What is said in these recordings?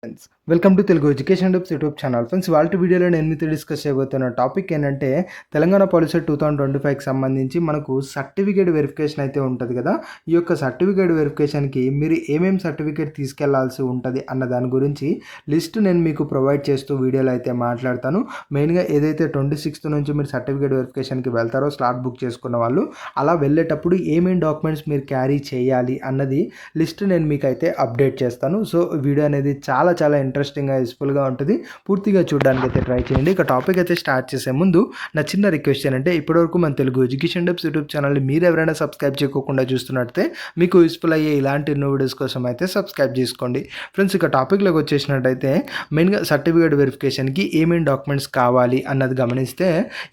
Friends, welcome to Telugu education tips YouTube channel. Friends, వాళ్ళ వీడియోలో నేను మీతో డిస్కస్ చేయబోతున్న టాపిక్ ఏంటంటే తెలంగాణ పాలసీ 2025కి సంబంధించి మనకు సర్టిఫికేట్ వెరిఫికేషన్ అయితే ఉంటుంది కదా. ఈ యొక్క సర్టిఫికేట్ వెరిఫికేషన్కి మీరు ఏమేమి సర్టిఫికేట్ తీసుకెళ్లాల్సి ఉంటుంది అన్న దాని గురించి లిస్ట్ నేను మీకు ప్రొవైడ్ చేస్తూ వీడియోలో అయితే మాట్లాడతాను. మెయిన్గా ఏదైతే 26th నుంచి మీరు సర్టిఫికేట్ వెరిఫికేషన్కి వెళ్తారో స్లాట్ బుక్ చేసుకున్న వాళ్ళు, అలా వెళ్ళేటప్పుడు ఏమేమి డాక్యుమెంట్స్ మీరు క్యారీ చేయాలి అన్నది లిస్ట్ నేను మీకు అయితే అప్డేట్ చేస్తాను. సో వీడియో అనేది చాలా ఇంట్రెస్టింగ్గా యూస్ఫుల్గా ఉంటుంది. పూర్తిగా చూడడానికి అయితే ట్రై చేయండి. ఇక టాపిక్ అయితే స్టార్ట్ చేసే ముందు నా చిన్న రిక్వెస్ట్ ఏంటంటే, ఇప్పటివరకు మన తెలుగు ఎడ్యుకేషన్ టిప్స్ యూట్యూబ్ ఛానల్ని మీరు ఎవరైనా సబ్స్క్రైబ్ చేయకుండా చూస్తున్నట్టే మీకు యూస్ఫుల్ అయ్యే ఇలాంటి ఎన్నో వీడియోస్ కోసం అయితే సబ్స్క్రైబ్ చేసుకోండి. ఫ్రెండ్స్, ఇక టాపిక్లోకి వచ్చేసినట్టయితే మెయిన్గా సర్టిఫికేట్ వెరిఫికేషన్కి ఏమేమి డాక్యుమెంట్స్ కావాలి అన్నది గమనిస్తే,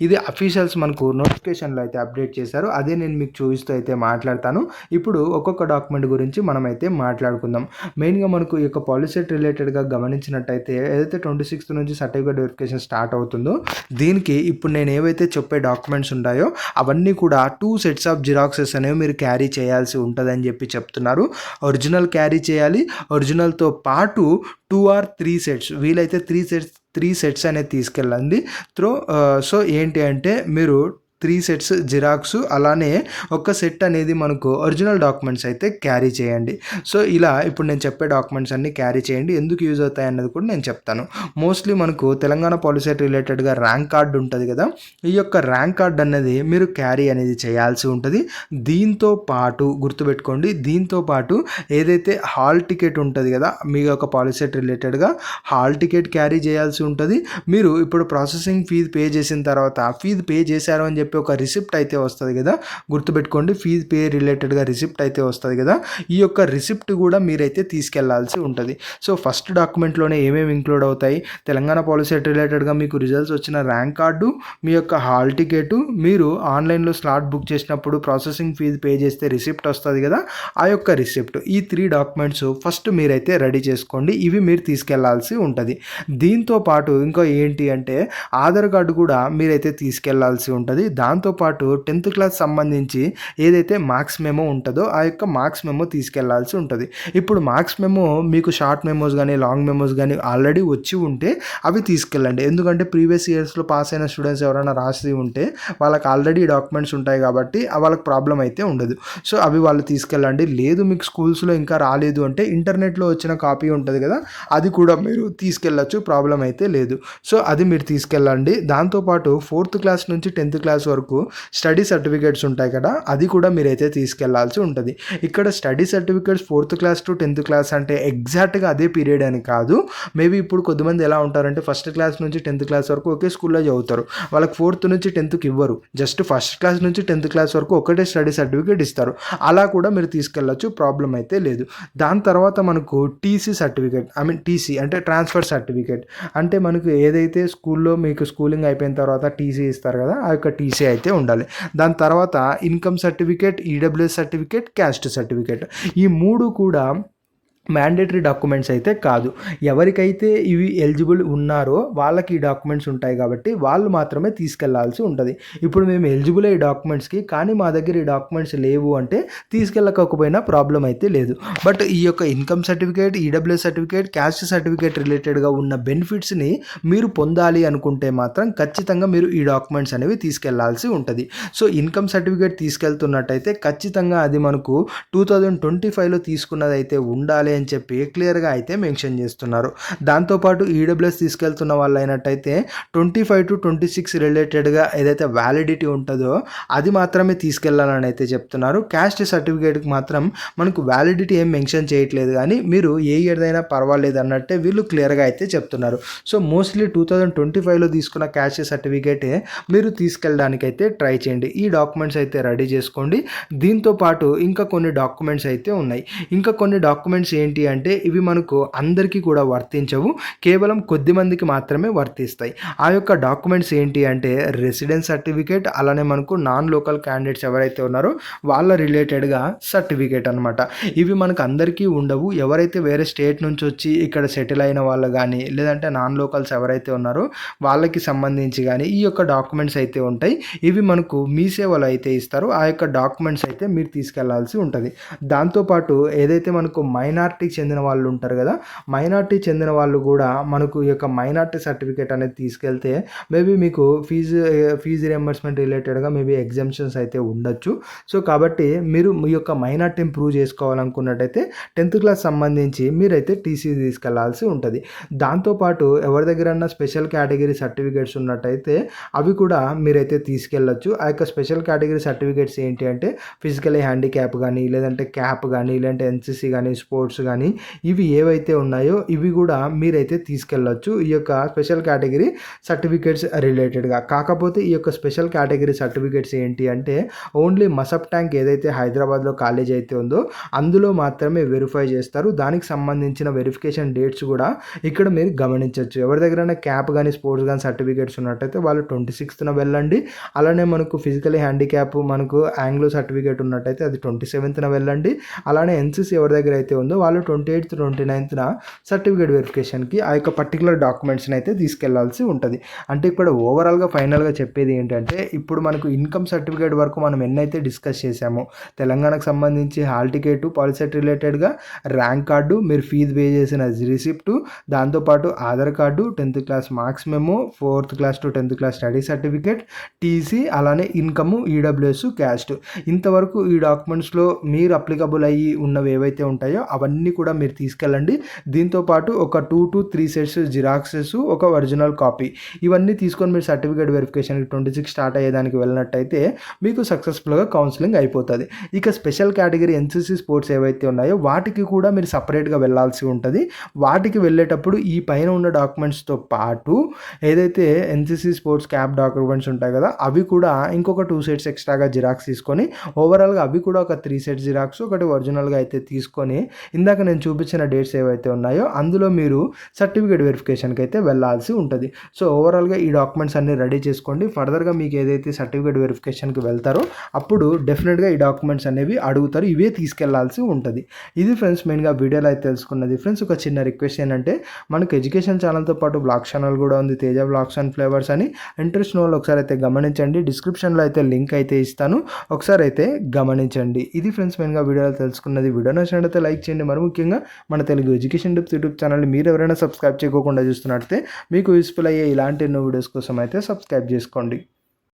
ఇది అఫీషియల్స్ మనకు నోటిఫికేషన్లో అయితే అప్డేట్ చేశారు. అదే నేను మీకు చూపిస్తూ అయితే మాట్లాడతాను. ఇప్పుడు ఒక్కొక్క డాక్యుమెంట్ గురించి మనం అయితే మాట్లాడుకుందాం. మెయిన్గా మనకు ఈ యొక్క పాలసీ రిలేటెడ్గా గమనించినట్టయితే, ఏదైతే 26th నుంచి సర్టిఫికేట్ వెరిఫికేషన్ స్టార్ట్ అవుతుందో దీనికి ఇప్పుడు నేను ఏవైతే చెప్పే డాక్యుమెంట్స్ ఉంటాయో అవన్నీ కూడా 2 sets ఆఫ్ జిరాక్సెస్ అనేవి మీరు క్యారీ చేయాల్సి ఉంటుందని చెప్తున్నారు. ఒరిజినల్ క్యారీ చేయాలి. ఒరిజినల్తో పాటు 2 or 3 sets, వీలైతే 3 sets అనేది తీసుకెళ్ళండి. సో ఏంటి అంటే, మీరు 3 sets జిరాక్స్, అలానే ఒక సెట్ అనేది మనకు ఒరిజినల్ డాక్యుమెంట్స్ అయితే క్యారీ చేయండి. సో ఇలా ఇప్పుడు నేను చెప్పే డాక్యుమెంట్స్ అన్నీ క్యారీ చేయండి. ఎందుకు యూజ్ అవుతాయి అన్నది కూడా నేను చెప్తాను. మోస్ట్లీ మనకు తెలంగాణ పాలసీ రిలేటెడ్గా ర్యాంక్ కార్డ్ ఉంటుంది కదా, ఈ యొక్క ర్యాంక్ కార్డ్ అనేది మీరు క్యారీ అనేది చేయాల్సి ఉంటుంది. దీంతో పాటు గుర్తుపెట్టుకోండి, దీంతో పాటు ఏదైతే హాల్ టికెట్ ఉంటుంది కదా, మీ యొక్క పాలసీ రిలేటెడ్గా హాల్ టికెట్ క్యారీ చేయాల్సి ఉంటుంది. మీరు ఇప్పుడు ప్రాసెసింగ్ ఫీజు పే చేసిన తర్వాత, ఫీజు పే చేశారు అని చెప్పి ఒక రిసిప్ట్ అయితే వస్తుంది కదా, గుర్తుపెట్టుకోండి, ఫీజు పే రిలేటెడ్గా రిసిప్ట్ అయితే వస్తుంది కదా, ఈ యొక్క రిసిప్ట్ కూడా మీరైతే తీసుకెళ్లాల్సి ఉంటుంది. సో ఫస్ట్ డాక్యుమెంట్లోనే ఏమేమి ఇంక్లూడ్ అవుతాయి, తెలంగాణ పాలసీ రిలేటెడ్గా మీకు రిజల్ట్స్ వచ్చిన ర్యాంక్ కార్డు, మీ యొక్క హాల్ టికెట్, మీరు ఆన్లైన్లో స్లాట్ బుక్ చేసినప్పుడు ప్రాసెసింగ్ ఫీజు పే చేస్తే రిసిప్ట్ వస్తుంది కదా, ఆ యొక్క రిసిప్ట్, ఈ 3 డాక్యుమెంట్స్ ఫస్ట్ మీరైతే రెడీ చేసుకోండి. ఇవి మీరు తీసుకెళ్లాల్సి ఉంటుంది. దీంతో పాటు ఇంకా ఏంటి అంటే, ఆధార్ కార్డు కూడా మీరైతే తీసుకెళ్లాల్సి ఉంటుంది. దాంతోపాటు 10th క్లాస్ సంబంధించి ఏదైతే మార్క్స్ మెమో ఉంటుందో ఆ యొక్క మార్క్స్ మెమో తీసుకెళ్లాల్సి ఉంటుంది. ఇప్పుడు మార్క్స్ మెమో మీకు షార్ట్ మెమోస్ కానీ లాంగ్ మెమోస్ కానీ ఆల్రెడీ వచ్చి ఉంటే అవి తీసుకెళ్ళండి. ఎందుకంటే ప్రీవియస్ ఇయర్స్లో పాస్ అయిన స్టూడెంట్స్ ఎవరైనా రాసి ఉంటే వాళ్ళకి ఆల్రెడీ డాక్యుమెంట్స్ ఉంటాయి కాబట్టి వాళ్ళకి ప్రాబ్లం అయితే ఉండదు. సో అవి వాళ్ళు తీసుకెళ్ళండి. లేదు మీకు స్కూల్స్లో ఇంకా రాలేదు అంటే ఇంటర్నెట్లో వచ్చిన కాపీ ఉంటుంది కదా, అది కూడా మీరు తీసుకెళ్ళచ్చు, ప్రాబ్లం అయితే లేదు. సో అది మీరు తీసుకెళ్ళండి. దాంతోపాటు 4th క్లాస్ నుంచి 10th క్లాస్ వరకు స్టడీ సర్టిఫికేట్స్ ఉంటాయి కదా, అది కూడా మీరైతే తీసుకెళ్లాల్సి ఉంటుంది. ఇక్కడ study certificates 4th class to 10th class అంటే ఎగ్జాక్ట్గా అదే పీరియడ్ అని కాదు. మేబీ ఇప్పుడు కొద్దిమంది ఎలా ఉంటారంటే, ఫస్ట్ క్లాస్ నుంచి 10th క్లాస్ వరకు ఒకే స్కూల్లో చదువుతారు, వాళ్ళకి 4th నుంచి 10thకి ఇవ్వరు, జస్ట్ ఫస్ట్ క్లాస్ నుంచి 10th క్లాస్ వరకు ఒకటే స్టడీ సర్టిఫికేట్ ఇస్తారు. అలా కూడా మీరు తీసుకెళ్ళచ్చు, ప్రాబ్లం అయితే లేదు. దాని తర్వాత మనకు టీసీ సర్టిఫికేట్, టీసీ అంటే ట్రాన్స్ఫర్ సర్టిఫికేట్, అంటే మనకు ఏదైతే స్కూల్లో మీకు స్కూలింగ్ అయిపోయిన తర్వాత టీసీ ఇస్తారు కదా, ఆ యొక్క టీసీ అయితే ఉండాలి. దాని తర్వాత income certificate, EWS certificate, caste certificate, ఈ 3 కూడా మ్యాండేటరీ డాక్యుమెంట్స్ అయితే కాదు. ఎవరికైతే ఇవి ఎలిజిబుల్ ఉన్నారో వాళ్ళకి ఈ డాక్యుమెంట్స్ ఉంటాయి కాబట్టి వాళ్ళు మాత్రమే తీసుకెళ్లాల్సి ఉంటుంది. ఇప్పుడు మేము ఎలిజిబుల్ అయ్యే డాక్యుమెంట్స్కి, కానీ మా దగ్గర ఈ డాక్యుమెంట్స్ లేవు అంటే తీసుకెళ్ళకపోయినా ప్రాబ్లం అయితే లేదు. బట్ ఈ యొక్క income certificate, EWS certificate, caste certificate రిలేటెడ్గా ఉన్న బెనిఫిట్స్ని మీరు పొందాలి అనుకుంటే మాత్రం ఖచ్చితంగా మీరు ఈ డాక్యుమెంట్స్ అనేవి తీసుకెళ్లాల్సి ఉంటుంది. సో ఇన్కమ్ సర్టిఫికేట్ తీసుకెళ్తున్నట్టయితే ఖచ్చితంగా అది మనకు 2025లో తీసుకున్నది అయితే ఉండాలి అని చెప్పి క్లియర్గా అయితే మెన్షన్ చేస్తున్నారు. దాంతోపాటు ఈడబ్ల్యూఎస్ తీసుకెళ్తున్న వాళ్ళు అయినట్టయితే 25 to 26 రిలేటెడ్గా ఏదైతే వ్యాలిడిటీ ఉంటుందో అది మాత్రమే తీసుకెళ్లాలని అయితే చెప్తున్నారు. క్యాస్ట్ సర్టిఫికేట్కి మాత్రం మనకు వ్యాలిడిటీ ఏం మెన్షన్ చేయట్లేదు, కానీ మీరు ఏ ఇయర్ అయినా పర్వాలేదు అన్నట్టే వీళ్ళు క్లియర్గా అయితే చెప్తున్నారు. సో మోస్ట్లీ 2025లో తీసుకున్న క్యాస్ట్ సర్టిఫికేటే మీరు తీసుకెళ్ళడానికి అయితే ట్రై చేయండి. ఈ డాక్యుమెంట్స్ అయితే రెడీ చేసుకోండి. దీంతో పాటు ఇంకా కొన్ని డాక్యుమెంట్స్ అయితే ఉన్నాయి. ఇంకా కొన్ని డాక్యుమెంట్స్ ఏంటి అంటే, ఇవి మనకు అందరికీ కూడా వర్తించవు, కేవలం కొద్ది మందికి మాత్రమే వర్తిస్తాయి. ఆ యొక్క డాక్యుమెంట్స్ ఏంటి అంటే, రెసిడెన్స్ సర్టిఫికేట్, అలానే మనకు నాన్ లోకల్ క్యాండిడేట్స్ ఎవరైతే ఉన్నారో వాళ్ళ రిలేటెడ్గా సర్టిఫికేట్ అనమాట. ఇవి మనకు అందరికీ ఉండవు. ఎవరైతే వేరే స్టేట్ నుంచి వచ్చి ఇక్కడ సెటిల్ అయిన వాళ్ళు కానీ, లేదంటే నాన్ లోకల్స్ ఎవరైతే ఉన్నారో వాళ్ళకి సంబంధించి కానీ ఈ యొక్క డాక్యుమెంట్స్ అయితే ఉంటాయి. ఇవి మనకు మీ సేవలు అయితే ఇస్తారు. ఆ యొక్క డాక్యుమెంట్స్ అయితే మీరు తీసుకెళ్లాల్సి ఉంటుంది. దాంతోపాటు ఏదైతే మనకు మైనారిటీ మైనార్టీకి చెందిన వాళ్ళు ఉంటారు కదా, మైనార్టీ చెందిన వాళ్ళు కూడా మనకు ఈ యొక్క మైనార్టీ సర్టిఫికేట్ అనేది తీసుకెళ్తే మేబీ మీకు ఫీజు రియంబర్స్మెంట్ రిలేటెడ్గా మేబీ ఎగ్జామ్షన్స్ అయితే ఉండొచ్చు. సో కాబట్టి మీరు మీ యొక్క మైనార్టీని ప్రూవ్ చేసుకోవాలనుకున్నట్టయితే 10th క్లాస్ సంబంధించి మీరైతే టీసీ తీసుకెళ్లాల్సి ఉంటుంది. దాంతోపాటు ఎవరి దగ్గరన్నా స్పెషల్ కేటగిరీ సర్టిఫికేట్స్ ఉన్నట్టయితే అవి కూడా మీరైతే తీసుకెళ్ళచ్చు. ఆ యొక్క స్పెషల్ కేటగిరీ సర్టిఫికేట్స్ ఏంటి అంటే ఫిజికలీ హ్యాండిక్యాప్ కానీ, లేదంటే క్యాప్ కానీ, లేదంటే ఎన్సీసీ కానీ, స్పోర్ట్స్ కానీ, ఇవి ఏవైతే ఉన్నాయో ఇవి కూడా మీరైతే తీసుకెళ్ళచ్చు ఈ యొక్క స్పెషల్ కేటగిరీ సర్టిఫికేట్స్ రిలేటెడ్గా. కాకపోతే ఈ యొక్క స్పెషల్ కేటగిరీ సర్టిఫికేట్స్ ఏంటి అంటే ఓన్లీ మసబ్ ట్యాంక్ ఏదైతే హైదరాబాద్లో కాలేజ్ అయితే ఉందో అందులో మాత్రమే వెరిఫై చేస్తారు. దానికి సంబంధించిన వెరిఫికేషన్ డేట్స్ కూడా ఇక్కడ మీరు గమనించవచ్చు. ఎవరి దగ్గరైనా క్యాప్ కానీ, స్పోర్ట్స్ కానీ సర్టిఫికేట్స్ ఉన్నట్టయితే వాళ్ళు 26th వెళ్ళండి. అలానే మనకు ఫిజికలీ హ్యాండిక్యాప్ మనకు ఆంగ్లో సర్టిఫికేట్ ఉన్నట్టయితే అది 27th వెళ్ళండి. అలానే ఎన్సీసీ ఎవరి దగ్గర అయితే ఉందో వాళ్ళు 28th, 29th సర్టిఫికేట్ వెరిఫికేషన్కి ఆ యొక్క పర్టికులర్ డాక్యుమెంట్స్ని అయితే తీసుకెళ్లాల్సి ఉంటుంది. అంటే ఇప్పుడు ఓవరాల్గా ఫైనల్గా చెప్పేది ఏంటంటే ఇప్పుడు మనకు ఇన్కమ్ సర్టిఫికేట్ వరకు మనం ఎన్నైతే డిస్కస్ చేసామో తెలంగాణకు సంబంధించి హాల్ టికెట్, పాలిసెట్ రిలేటెడ్గా ర్యాంక్ కార్డు, మీరు ఫీజు పే చేసిన రిసిప్టు, దాంతోపాటు Aadhaar card, 10th class marks memo, 4th class to 10th class study certificate, TC, అలానే ఇన్కమ్, ఈడబ్ల్యూఎస్, క్యాస్ట్, ఇంతవరకు ఈ డాక్యుమెంట్స్లో మీరు అప్లికబుల్ అయ్యి ఉన్నవి ఏవైతే ఉంటాయో అవన్నీ కూడా మీరు తీసుకెళ్ళండి. దీంతోపాటు ఒక 2 to 3 సెట్స్ జిరాక్సెస్, ఒక ఒరిజినల్ కాపీ, ఇవన్నీ తీసుకొని మీరు సర్టిఫికేట్ వెరిఫికేషన్కి 26 స్టార్ట్ అయ్యేదానికి వెళ్ళినట్టయితే మీకు సక్సెస్ఫుల్గా కౌన్సిలింగ్ అయిపోతుంది. ఇక స్పెషల్ కేటగిరీ ఎన్సీసీ స్పోర్ట్స్ ఏవైతే ఉన్నాయో వాటికి కూడా మీరు సపరేట్గా వెళ్ళాల్సి ఉంటుంది. వాటికి వెళ్ళేటప్పుడు ఈ పైన ఉన్న డాక్యుమెంట్స్తో పాటు ఏదైతే ఎన్సీసీ స్పోర్ట్స్ క్యాప్ డాక్యుమెంట్స్ ఉంటాయి కదా అవి కూడా ఇంకొక 2 సెట్స్ ఎక్స్ట్రాగా జిరాక్స్ తీసుకొని ఓవరాల్గా అవి కూడా ఒక 3 సెట్స్ జిరాక్స్, ఒకటి ఒరిజినల్గా అయితే తీసుకొని ఇందాక నేను చూపించిన డేట్స్ ఏవైతే ఉన్నాయో అందులో మీరు సర్టిఫికేట్ వెరిఫికేషన్కి అయితే వెళ్ళాల్సి ఉంటుంది. సో ఓవరాల్గా ఈ డాక్యుమెంట్స్ అన్ని రెడీ చేసుకోండి. ఫర్దర్గా మీకు ఏదైతే సర్టిఫికేట్ వెరిఫికేషన్కి వెళ్తారో అప్పుడు డెఫినెట్గా ఈ డాక్యుమెంట్స్ అనేవి అడుగుతారు, ఇవే తీసుకెళ్లాల్సి ఉంటుంది. ఇది ఫ్రెండ్స్ మెయిన్గా వీడియోలో అయితే తెలుసుకున్నది. ఫ్రెండ్స్ ఒక చిన్న రిక్వెస్ట్ ఏంటంటే మనకు ఎడ్యుకేషన్ ఛానల్తో పాటు బ్లాగ్ ఛానల్ కూడా ఉంది, తేజ బ్లాగ్స్ అండ్ ఫ్లేవర్స్ అని. ఇంట్రెస్ట్ ఉన్న వాళ్ళు ఒకసారి అయితే గమనించండి. డిస్క్రిప్షన్లో అయితే లింక్ అయితే ఇస్తాను, ఒకసారి అయితే గమనించండి. ఇది ఫ్రెండ్స్ మెయిన్గా వీడియోలో తెలుసుకున్నది. వీడియో నచ్చినట్లయితే లైక్ చేయండి. మరి ముఖ్యంగా మన తెలుగు ఎడ్యుకేషన్ టిప్స్ యూట్యూబ్ ఛానల్ని మీరు ఎవరైనా సబ్స్క్రైబ్ చేయకుండా చూస్తున్నట్లయితే మీకు యూస్ఫుల్ అయ్యే ఇలాంటి ఎన్నో వీడియోస్ కోసం అయితే సబ్స్క్రైబ్ చేసుకోండి.